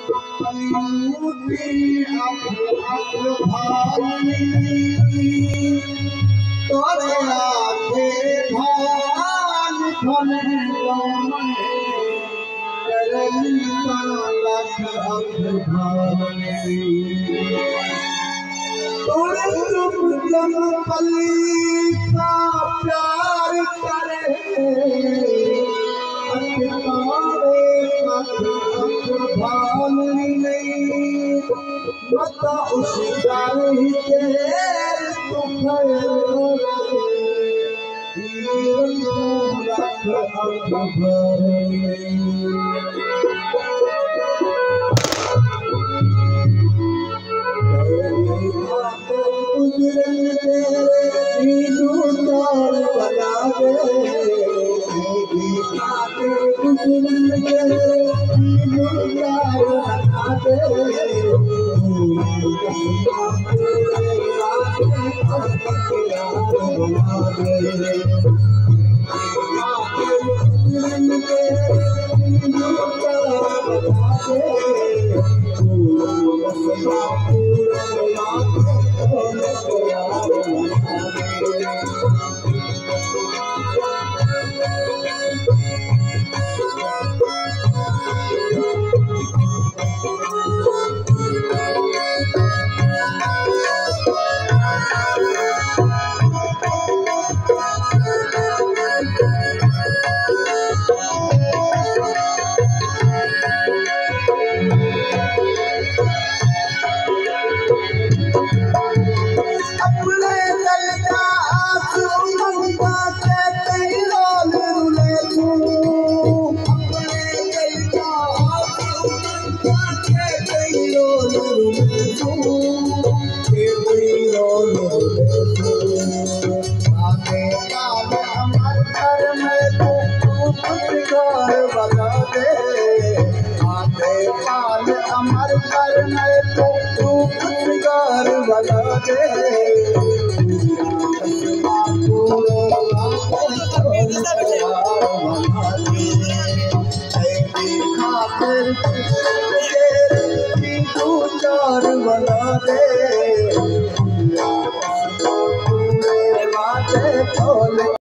तोरे आखे भान खोले करली लख अखबारे तोरे तुम जनपली का प्यार करे अखबारे अखबारे नहीं मत उस गाली के अमर कर मैं तो कर बना दे बना दे